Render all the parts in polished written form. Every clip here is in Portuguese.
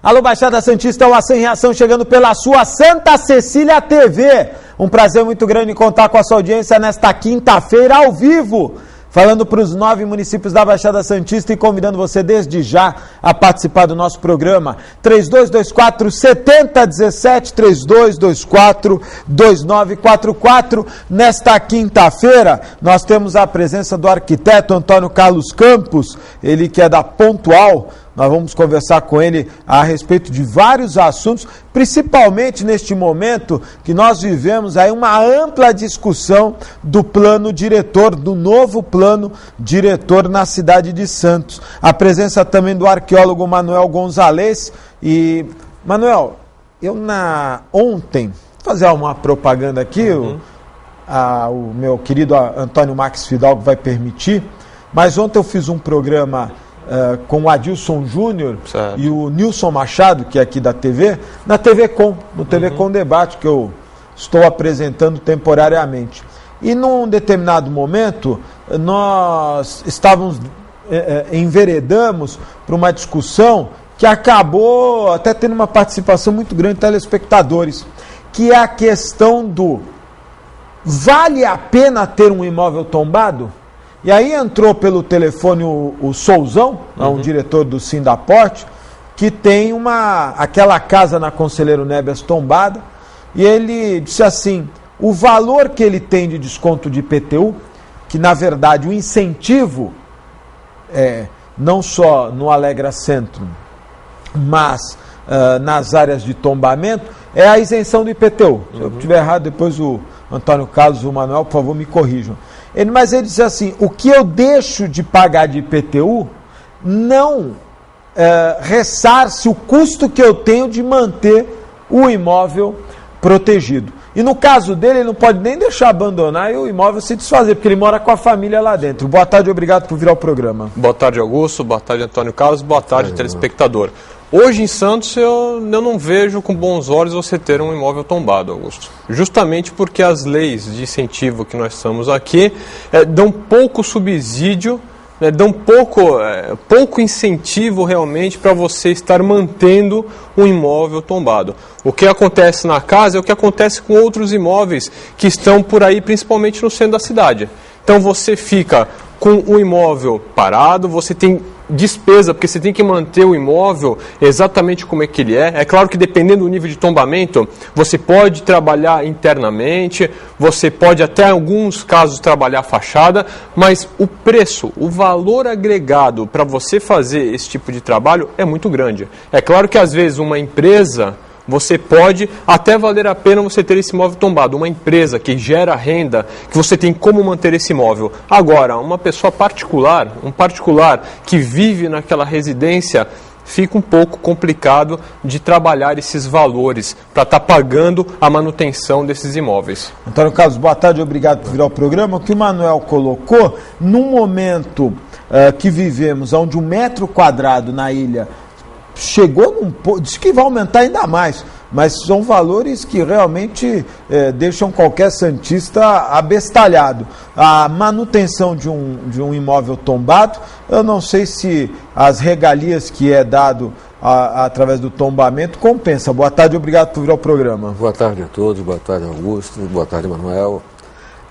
Alô, Baixada Santista, o Ação em Reação chegando pela sua Santa Cecília TV. Um prazer muito grande contar com a sua audiência nesta quinta-feira, ao vivo, falando para os 9 municípios da Baixada Santista e convidando você desde já a participar do nosso programa. 3224-7017, 3224-2944. Nesta quinta-feira, nós temos a presença do arquiteto Antônio Carlos Campos, ele que é da Pontual. Nós vamos conversar com ele a respeito de vários assuntos, principalmente neste momento que nós vivemos aí uma ampla discussão do plano diretor, do novo plano diretor na cidade de Santos. A presença também do arqueólogo Manuel Gonzalez. E, Manuel, ontem, vou fazer uma propaganda aqui, o meu querido Antônio Max Fidalgo vai permitir, mas ontem eu fiz um programa com o Adilson Júnior e o Nilson Machado, que é aqui da TV, na TV Com, no TV Com Debate, que eu estou apresentando temporariamente. E num determinado momento, nós enveredamos para uma discussão que acabou até tendo uma participação muito grande de telespectadores, que é a questão do: vale a pena ter um imóvel tombado? E aí entrou pelo telefone o Souzão, um diretor do Sindaporte, que tem aquela casa na Conselheiro Nébias tombada, e ele disse assim: o valor que ele tem de desconto de IPTU, que na verdade o incentivo, não só no Alegra Centro, mas nas áreas de tombamento, é a isenção do IPTU. Se eu estiver errado, depois o Antônio Carlos e o Manuel, por favor, me corrijam. Mas ele disse assim: o que eu deixo de pagar de IPTU não ressarce o custo que eu tenho de manter o imóvel protegido. E no caso dele, ele não pode nem deixar abandonar e o imóvel se desfazer, porque ele mora com a família lá dentro. Boa tarde, obrigado por vir ao programa. Boa tarde, Augusto. Boa tarde, Antônio Carlos. Boa tarde, telespectador. Hoje em Santos eu não vejo com bons olhos você ter um imóvel tombado, Augusto. Justamente porque as leis de incentivo que nós estamos aqui dão pouco subsídio, dão pouco incentivo realmente para você estar mantendo um imóvel tombado. O que acontece na casa é o que acontece com outros imóveis que estão por aí, principalmente no centro da cidade. Então você fica com o imóvel parado, você tem despesa, porque você tem que manter o imóvel exatamente como é que ele é. É claro que dependendo do nível de tombamento, você pode trabalhar internamente, você pode até em alguns casos trabalhar a fachada, mas o preço, o valor agregado para você fazer esse tipo de trabalho é muito grande. É claro que às vezes uma empresa, você pode até valer a pena você ter esse imóvel tombado. Uma empresa que gera renda, que você tem como manter esse imóvel. Agora, uma pessoa particular, um particular que vive naquela residência, fica um pouco complicado de trabalhar esses valores para estar pagando a manutenção desses imóveis. Antônio Carlos, boa tarde, obrigado por vir ao programa. O que o Manuel colocou, num momento que vivemos, onde 1 metro quadrado na ilha chegou diz que vai aumentar ainda mais, mas são valores que realmente deixam qualquer santista abestalhado. A manutenção de um imóvel tombado, eu não sei se as regalias que é dado através do tombamento compensa. Boa tarde, obrigado por vir ao programa. Boa tarde a todos, boa tarde Augusto, boa tarde Manuel,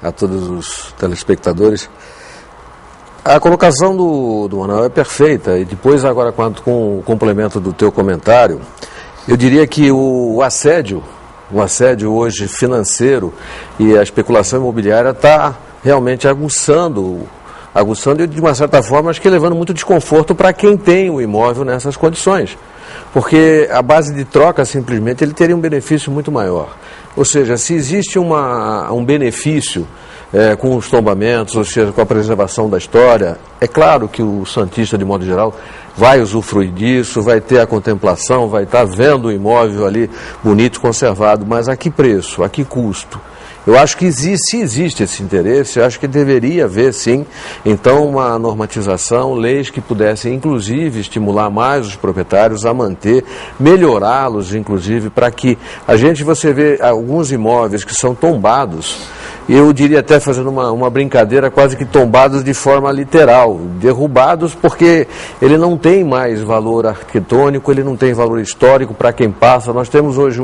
a todos os telespectadores. A colocação do Manuel é perfeita, e depois agora com o complemento do teu comentário, eu diria que o assédio hoje financeiro e a especulação imobiliária está realmente aguçando e de uma certa forma acho que levando muito desconforto para quem tem o imóvel nessas condições, porque a base de troca simplesmente ele teria um benefício muito maior. Ou seja, se existe um benefício com os tombamentos, ou seja, com a preservação da história, é claro que o santista, de modo geral, vai usufruir disso, vai ter a contemplação, vai estar vendo o imóvel ali bonito, conservado, mas a que preço, a que custo? Eu acho que se existe esse interesse, eu acho que deveria haver, sim, então, uma normatização, leis que pudessem, inclusive, estimular mais os proprietários a manter, melhorá-los, inclusive, para que você vê alguns imóveis que são tombados, eu diria até fazendo uma brincadeira, quase que tombados de forma literal, derrubados porque ele não tem mais valor arquitetônico, ele não tem valor histórico para quem passa. Nós temos hoje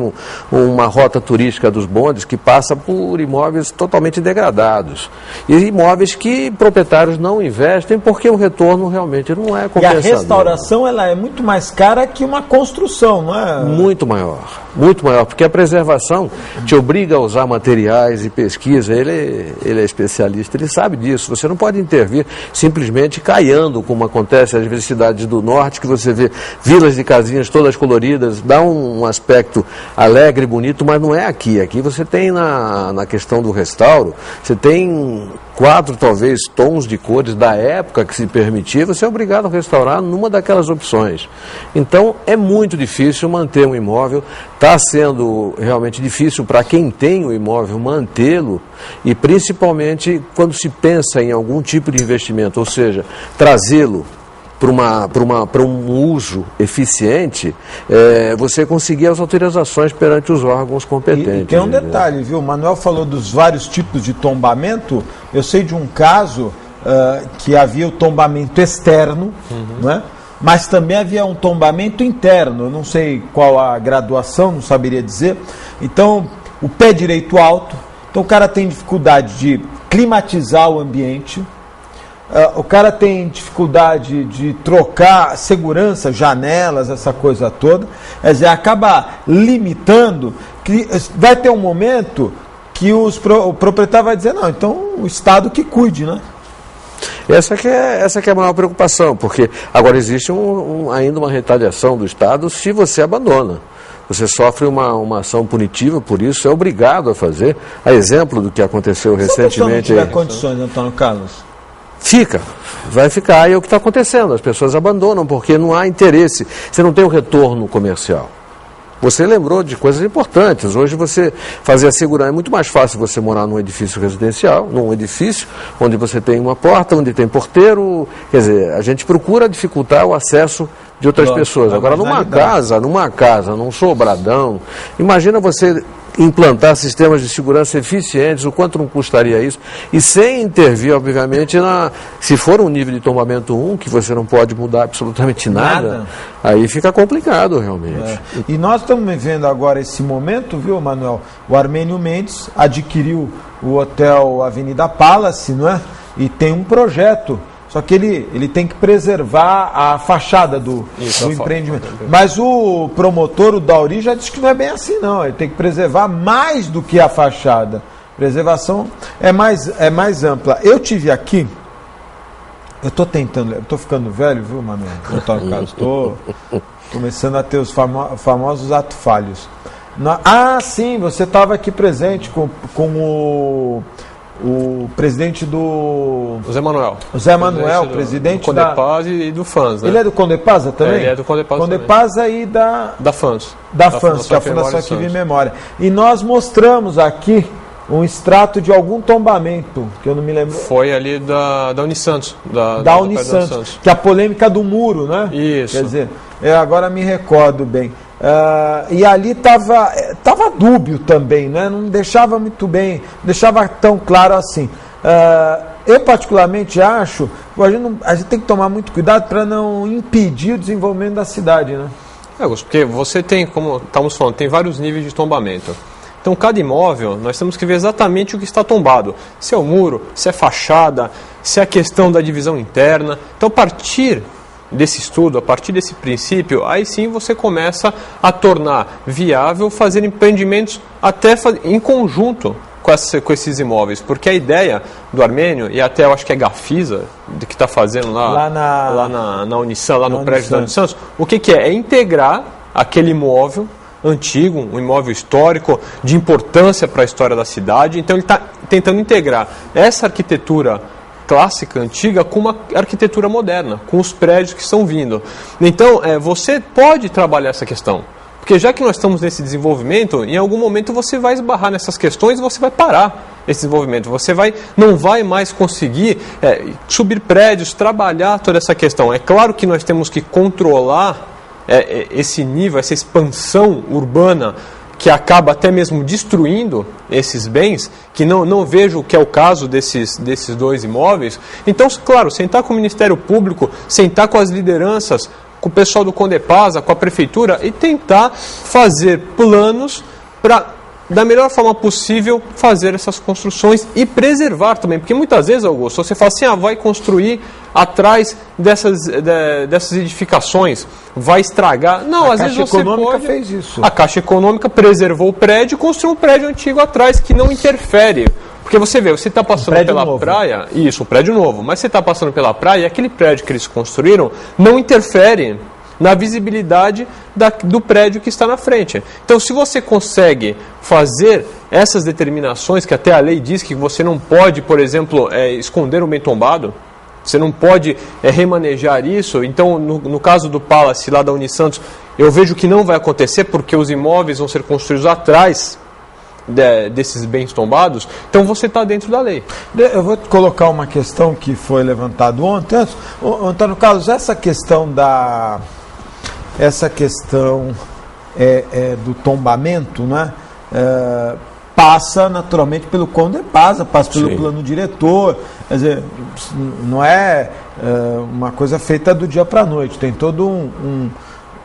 uma rota turística dos bondes que passa por imóveis totalmente degradados, e imóveis que proprietários não investem porque o retorno realmente não é compensador. E a restauração ela é muito mais cara que uma construção, não é? Muito maior, porque a preservação te obriga a usar materiais e pesquisa. Ele é especialista, ele sabe disso. Você não pode intervir simplesmente caiando, como acontece às vezes em cidades do norte, que você vê vilas de casinhas todas coloridas, dá um aspecto alegre, bonito, mas não é aqui. Aqui você tem na questão do restauro, você tem 4, talvez, tons de cores da época que se permitia, você é obrigado a restaurar numa daquelas opções. Então, é muito difícil manter um imóvel, está sendo realmente difícil para quem tem o imóvel mantê-lo, e principalmente quando se pensa em algum tipo de investimento, ou seja, trazê-lo para um uso eficiente, você conseguir as autorizações perante os órgãos competentes. E tem um detalhe, viu? O Manuel falou dos vários tipos de tombamento. Eu sei de um caso que havia o tombamento externo, né? Mas também havia um tombamento interno. Eu não sei qual a graduação, não saberia dizer. Então, o pé direito alto. Então, o cara tem dificuldade de climatizar o ambiente. O cara tem dificuldade de trocar segurança, janelas, essa coisa toda. Quer dizer, acaba limitando. Que vai ter um momento que o proprietário vai dizer, não, então o Estado que cuide, né? Essa que é a maior preocupação, porque agora existe ainda uma retaliação do Estado se você abandona. Você sofre uma ação punitiva, por isso é obrigado a fazer. A exemplo do que aconteceu recentemente. Se a pessoa não tiver condições, Antônio Carlos? Vai ficar, e é o que está acontecendo, as pessoas abandonam porque não há interesse, você não tem o retorno comercial. Você lembrou de coisas importantes, hoje você fazer a segurança, é muito mais fácil você morar num edifício residencial, num edifício onde você tem uma porta, onde tem porteiro, quer dizer, a gente procura dificultar o acesso de outras pessoas. Agora numa casa, num sobradão, imagina você implantar sistemas de segurança eficientes, o quanto não custaria isso, e sem intervir, obviamente, se for um nível de tombamento 1, que você não pode mudar absolutamente nada. Aí fica complicado, realmente. E nós estamos vivendo agora esse momento, viu, Manuel? O Armênio Mendes adquiriu o hotel Avenida Palace, não é? E tem um projeto. Só que ele tem que preservar a fachada do empreendimento. Mas o promotor, o Dauri, já disse que não é bem assim, não. Ele tem que preservar mais do que a fachada. Preservação é mais ampla. Eu tive aqui, eu estou ficando velho, viu, Manuel? Antônio Carlos, estou começando a ter os famosos atos falhos. Sim, você estava aqui presente com o presidente do... O Zé Manuel. O Zé Manuel, presidente do Condepasa e do FANS, né? Ele é do Condepasa também? Ele é do Condepasa Condepasa e da FANS. Da FANS, que é a Fundação Aqui Viva Memória. E nós mostramos aqui um extrato de algum tombamento, que eu não me lembro. Foi ali da Unisantos. Da Unisantos, que é a polêmica do muro, né? Isso. Quer dizer, agora me recordo bem. E ali estava dúbio também, né? Não deixava muito bem, não deixava tão claro assim. Eu particularmente acho que a gente tem que tomar muito cuidado para não impedir o desenvolvimento da cidade, né? Augusto, porque você tem, como estamos falando, tem vários níveis de tombamento. Então, cada imóvel, nós temos que ver exatamente o que está tombado. Se é o muro, se é fachada, se é a questão da divisão interna. Então, a partir desse estudo, a partir desse princípio, aí sim você começa a tornar viável fazer empreendimentos até em conjunto com esses imóveis, porque a ideia do Armênio, e até eu acho que é Gafisa, que está fazendo lá na Unisan, lá no prédio da Unisantos, o que é? É integrar aquele imóvel antigo, um imóvel histórico, de importância para a história da cidade. Então ele está tentando integrar essa arquitetura clássica, antiga, com uma arquitetura moderna, com os prédios que estão vindo. Então, você pode trabalhar essa questão, porque já que nós estamos nesse desenvolvimento, em algum momento você vai esbarrar nessas questões e você vai parar esse desenvolvimento. Você não vai mais conseguir subir prédios, trabalhar toda essa questão. É claro que nós temos que controlar esse nível, essa expansão urbana que acaba até mesmo destruindo esses bens, que não vejo que é o caso desses dois imóveis. Então, claro, sentar com o Ministério Público, sentar com as lideranças, com o pessoal do Condepasa, com a Prefeitura e tentar fazer planos para, da melhor forma possível, fazer essas construções e preservar também. Porque muitas vezes, Augusto, você fala assim, vai construir atrás dessas edificações, vai estragar. Não, às vezes você pode... A Caixa Econômica fez isso. A Caixa Econômica preservou o prédio e construiu um prédio antigo atrás que não interfere. Porque você vê, você está passando pela praia, isso, um prédio novo, mas você está passando pela praia e aquele prédio que eles construíram não interfere na visibilidade do prédio que está na frente. Então, se você consegue fazer essas determinações, que até a lei diz que você não pode, por exemplo, esconder um bem tombado, você não pode remanejar isso. Então, no caso do Palace, lá da Unisantos, eu vejo que não vai acontecer, porque os imóveis vão ser construídos atrás desses bens tombados, então você está dentro da lei. Eu vou colocar uma questão que foi levantada ontem. Antônio Carlos, essa questão do tombamento, né, passa naturalmente pelo Condepasa, passa pelo plano diretor, quer dizer, não é uma coisa feita do dia para a noite, tem todo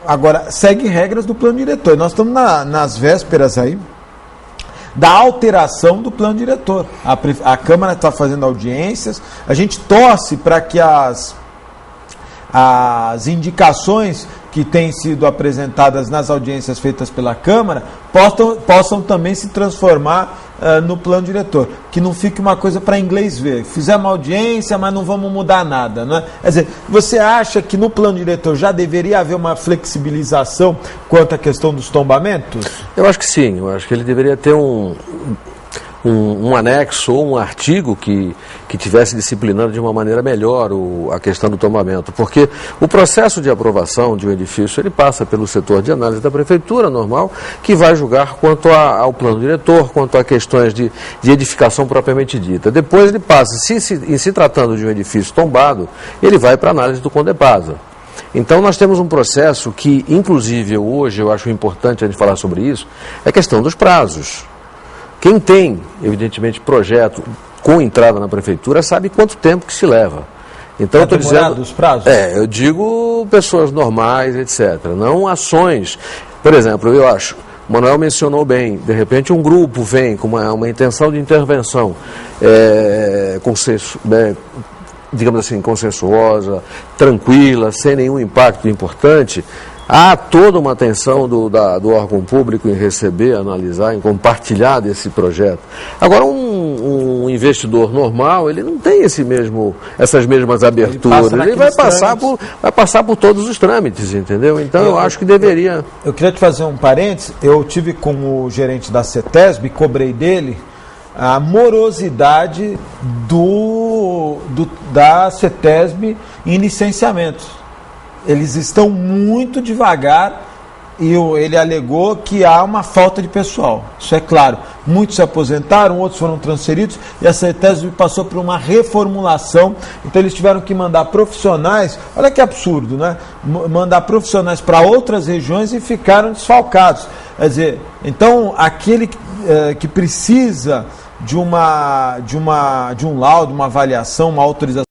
agora, segue regras do plano diretor. Nós estamos nas vésperas aí da alteração do plano diretor. A Câmara está fazendo audiências, a gente torce para que as indicações que têm sido apresentadas nas audiências feitas pela Câmara possam também se transformar no plano diretor, que não fique uma coisa para inglês ver. Fizemos audiência, mas não vamos mudar nada, né? Quer dizer, você acha que no plano diretor já deveria haver uma flexibilização quanto à questão dos tombamentos? Eu acho que sim, eu acho que ele deveria ter um anexo ou um artigo que tivesse disciplinando de uma maneira melhor a questão do tombamento, porque o processo de aprovação de um edifício, ele passa pelo setor de análise da Prefeitura, normal, que vai julgar quanto ao plano diretor, quanto a questões de edificação propriamente dita. Depois ele passa, em se tratando de um edifício tombado, ele vai para a análise do Condepasa. Então nós temos um processo que, inclusive, hoje eu acho importante a gente falar sobre isso, é a questão dos prazos. Quem tem, evidentemente, projeto com entrada na Prefeitura sabe quanto tempo que se leva. Então, eu estou dizendo, os prazos? Eu digo pessoas normais, etc. Não ações. Por exemplo, eu acho, o Manuel mencionou bem, de repente um grupo vem com uma intenção de intervenção, digamos assim, consensuosa, tranquila, sem nenhum impacto importante. Há toda uma atenção do órgão público em receber, analisar, em compartilhar desse projeto. Agora, um investidor normal, ele não tem essas mesmas aberturas. Ele vai passar por todos os trâmites, entendeu? Então, eu acho que deveria... Eu queria te fazer um parênteses. Eu tive com o gerente da CETESB, cobrei dele a morosidade da CETESB em licenciamentos. Eles estão muito devagar e ele alegou que há uma falta de pessoal. Isso é claro. Muitos se aposentaram, outros foram transferidos e a CETESB passou por uma reformulação. Então eles tiveram que mandar profissionais, olha que absurdo, né? Mandar profissionais para outras regiões e ficaram desfalcados. Quer dizer, então aquele que precisa de um laudo, uma avaliação, uma autorização